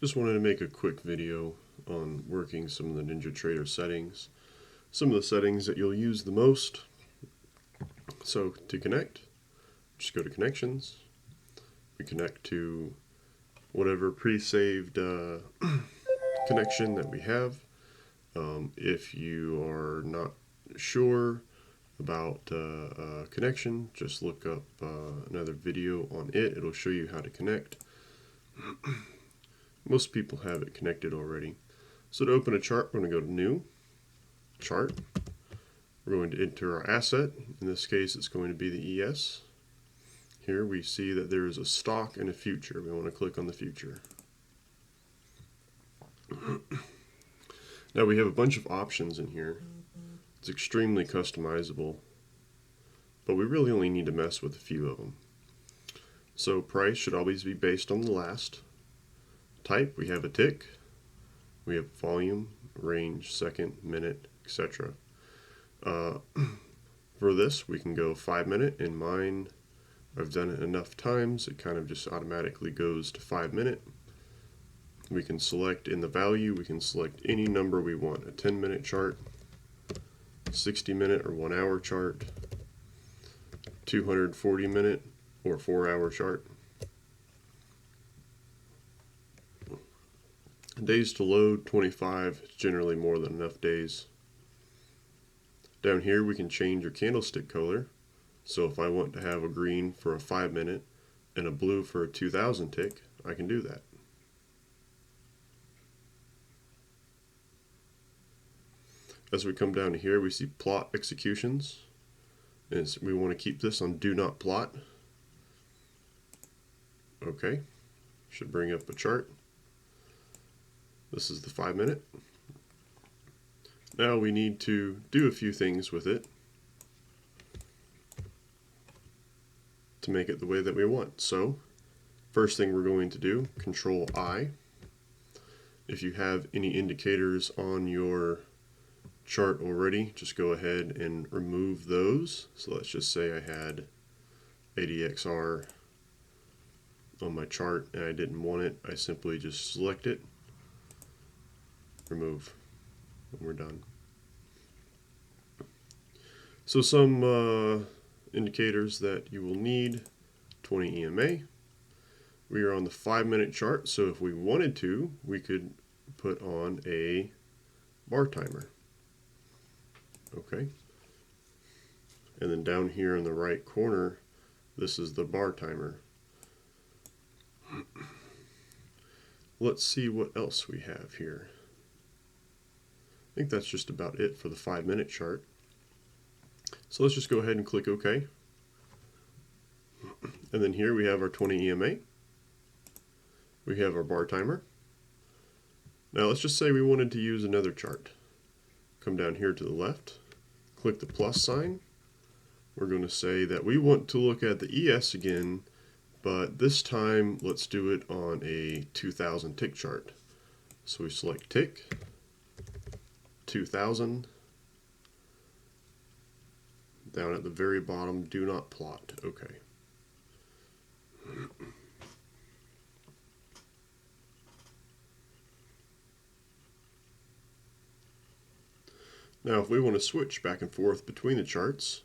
Just wanted to make a quick video on working some of the NinjaTrader settings. Some of the settings that you'll use the most. So to connect, just go to connections. We connect to whatever pre-saved connection that we have. If you are not sure about a connection, just look up another video on it. It'll show you how to connect. Most people have it connected already. So to open a chart, we're going to go to New, Chart. We're going to enter our asset. In this case, it's going to be the ES. Here we see that there is a stock and a future. We want to click on the future. Now we have a bunch of options in here. It's extremely customizable, but we really only need to mess with a few of them. So price should always be based on the last. Type, we have a tick. We have volume, range, second, minute, etc. For this, we can go 5 minute. In mine, I've done it enough times, it kind of just automatically goes to 5 minute. We can select in the value, we can select any number we want. A 10-minute chart, 60-minute or 1 hour chart, 240-minute or 4-hour chart. Days to load, 25, is generally more than enough days. Down here we can change your candlestick color. So if I want to have a green for a 5 minute and a blue for a 2000 tick, I can do that. As we come down to here, we see plot executions. And we want to keep this on do not plot. Okay, should bring up a chart. This is the 5 minute. Now we need to do a few things with it to make it the way that we want. So, first thing we're going to do, Control I. If you have any indicators on your chart already, just go ahead and remove those. So let's just say I had ADXR on my chart and I didn't want it. I simply just select it, remove, and we're done. So some indicators that you will need: 20 EMA. We are on the 5 minute chart, so if we wanted to, we could put on a bar timer. Okay. And then down here in the right corner, this is the bar timer. Let's see what else we have here. I think that's just about it for the 5 minute chart. So let's just go ahead and click OK. And then here we have our 20 EMA. We have our bar timer. Now let's just say we wanted to use another chart. Come down here to the left, click the plus sign. We're going to say that we want to look at the ES again, but this time let's do it on a 2000 tick chart. So we select tick, 2000, down at the very bottom, do not plot. Okay. Now if we want to switch back and forth between the charts,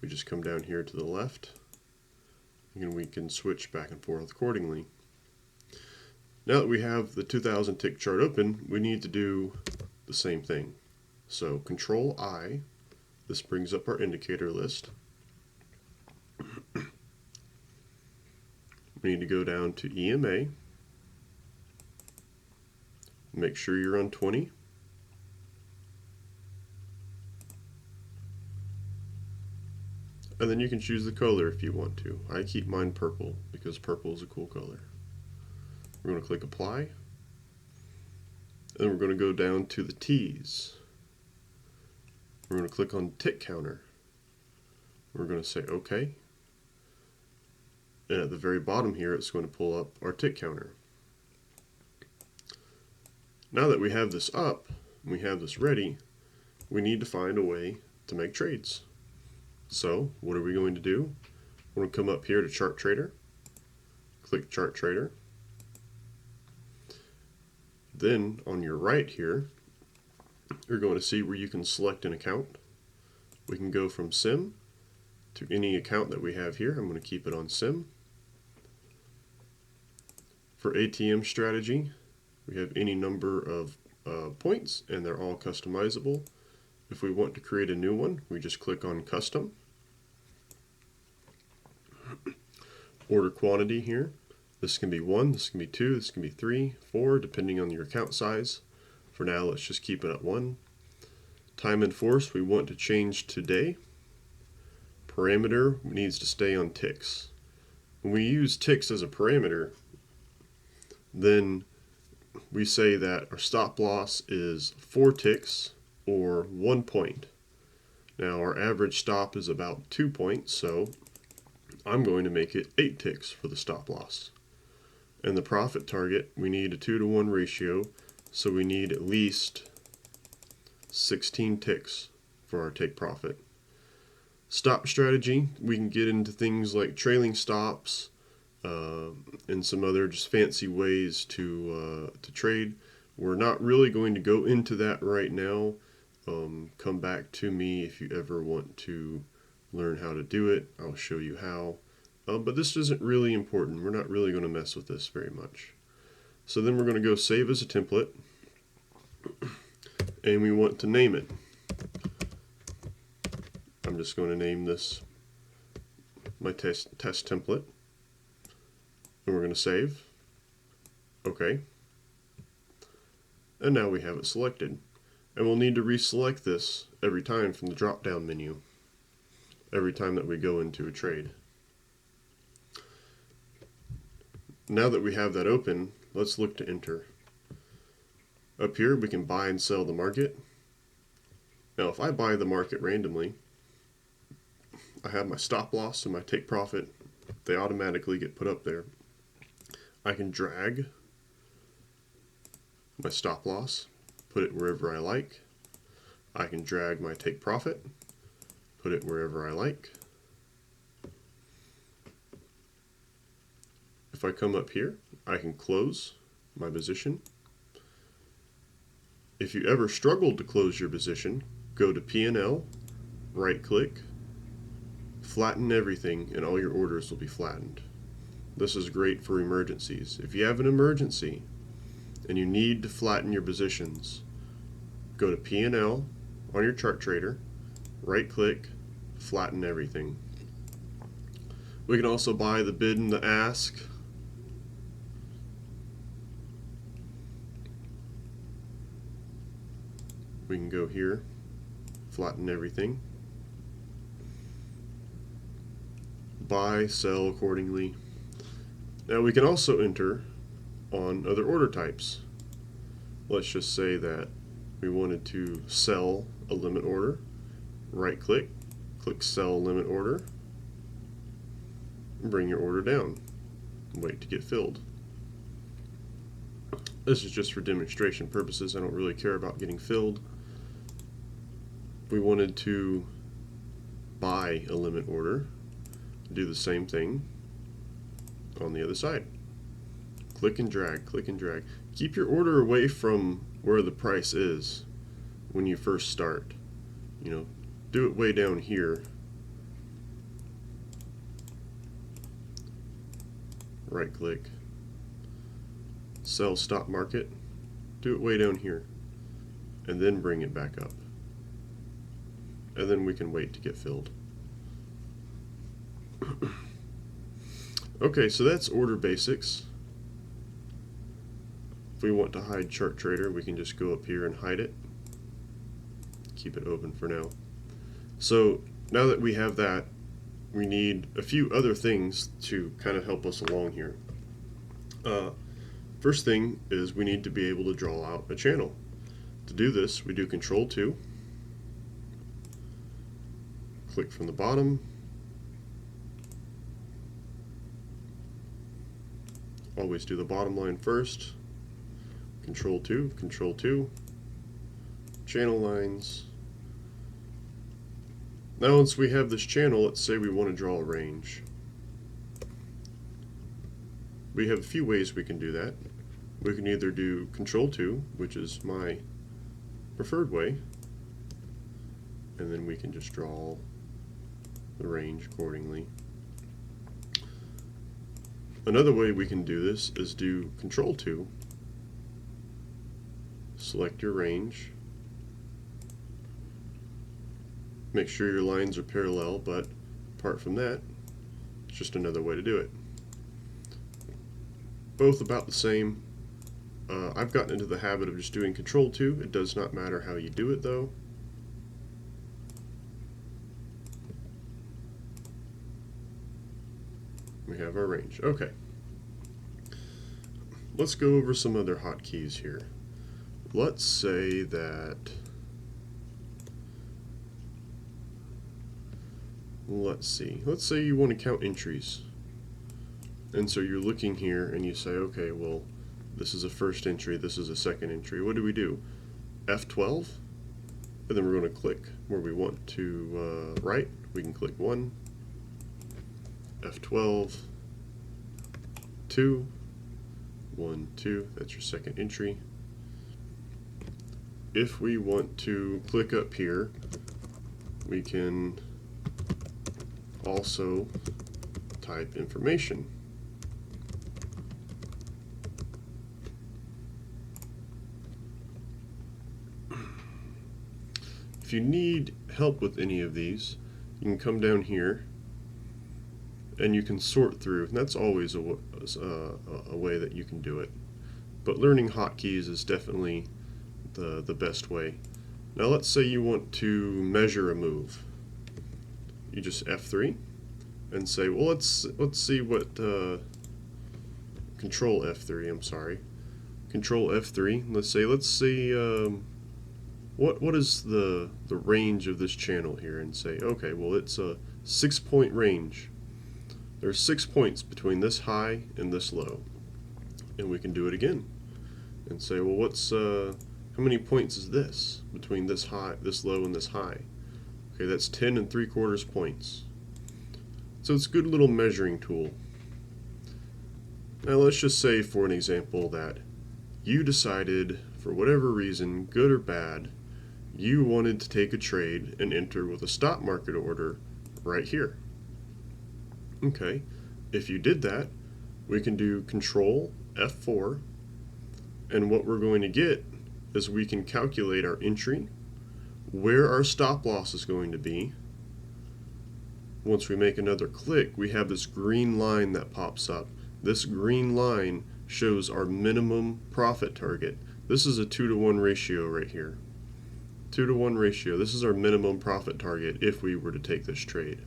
we just come down here to the left and we can switch back and forth accordingly. Now that we have the 2000 tick chart open, we need to do the same thing. So Control I, this brings up our indicator list. We need to go down to EMA, make sure you're on 20. And then you can choose the color if you want to. I keep mine purple because purple is a cool color. We're going to click Apply. And then we're going to go down to the T's. We're going to click on Tick Counter. We're going to say OK. And at the very bottom here, it's going to pull up our tick counter. Now that we have this up, and we have this ready, we need to find a way to make trades. So what are we going to do? We're going to come up here to Chart Trader, click Chart Trader. Then on your right here, you're going to see where you can select an account. We can go from Sim to any account that we have here. I'm going to keep it on Sim. For ATM strategy, we have any number of points, and they're all customizable. If we want to create a new one, we just click on Custom. Order quantity here. This can be 1, this can be 2, this can be 3, 4, depending on your account size. For now, let's just keep it at 1. Time in force, we want to change to day. Parameter needs to stay on ticks. When we use ticks as a parameter, then we say that our stop loss is 4 ticks or 1 point. Now our average stop is about 2 points, so I'm going to make it 8 ticks for the stop loss. And the profit target, we need a 2-to-1 ratio, so we need at least 16 ticks for our take profit. Stop strategy, we can get into things like trailing stops and some other just fancy ways to trade. We're not really going to go into that right now. Come back to me if you ever want to learn how to do it. I'll show you how. But this isn't really important. We're not really going to mess with this very much. So then we're going to go save as a template, and we want to name it. I'm just going to name this my test template, and we're going to save. Okay. And now we have it selected. And we'll need to reselect this every time from the drop-down menu, every time that we go into a trade. Now that we have that open, let's look to enter. Up here we can buy and sell the market. Now if I buy the market randomly, I have my stop loss and my take profit. They automatically get put up there. I can drag my stop loss, put it wherever I like. I can drag my take profit, put it wherever I like. If I come up here, I can close my position. If you ever struggle to close your position, go to P&L, right click, flatten everything, and all your orders will be flattened. This is great for emergencies. If you have an emergency and you need to flatten your positions, go to P&L on your chart trader, right click, flatten everything. We can also buy the bid and the ask. We can go here, flatten everything, buy, sell accordingly. Now we can also enter on other order types. Let's just say that we wanted to sell a limit order. Right click, click sell limit order, and bring your order down. Wait to get filled. This is just for demonstration purposes. I don't really care about getting filled. If we wanted to buy a limit order, do the same thing on the other side. Click and drag, click and drag. Keep your order away from where the price is when you first start. You know, do it way down here. Right click. Sell stop market. Do it way down here. And then bring it back up. And then we can wait to get filled. Okay, so that's order basics. If we want to hide chart trader, we can just go up here and hide it. Keep it open for now. So now that we have that, we need a few other things to kind of help us along here. First thing is we need to be able to draw out a channel. To do this, we do Control 2. Click from the bottom. Always do the bottom line first. Control 2, Control 2. Channel lines. Now once we have this channel, let's say we want to draw a range. We have a few ways we can do that. we can either do Control 2, which is my preferred way, and then we can just draw the range accordingly. Another way we can do this is do Control 2, select your range, make sure your lines are parallel, but apart from that, it's just another way to do it. Both about the same. I've gotten into the habit of just doing Control 2. It does not matter how you do it though. We have our range. Okay. Let's go over some other hotkeys here. Let's say that, let's say you want to count entries. And so you're looking here and you say, okay, well, this is a first entry, this is a second entry. What do? F12, and then we're going to click where we want to write. We can click 1, F12, 2, 1, 2, that's your second entry. If we want to click up here, we can also type information. If you need help with any of these, you can come down here and you can sort through. And that's always a way that you can do it. But learning hotkeys is definitely the best way. Now let's say you want to measure a move. You just F3 and say, well, let's see what Control F3. I'm sorry, Control F3. Let's see what is the range of this channel here, and say, okay, well, it's a 6-point range. There's 6 points between this high and this low, and we can do it again and say, well, what's how many points is this between this high, this low, and this high? Okay, that's 10 3/4 points. So it's a good little measuring tool. Now let's just say, for an example, that you decided, for whatever reason, good or bad, you wanted to take a trade and enter with a stop market order right here. Okay, if you did that, we can do Control F4, and what we're going to get is we can calculate our entry, where our stop loss is going to be. Once we make another click, we have this green line that pops up. This green line shows our minimum profit target. This is a 2-to-1 ratio right here. 2-to-1 ratio. This is our minimum profit target if we were to take this trade.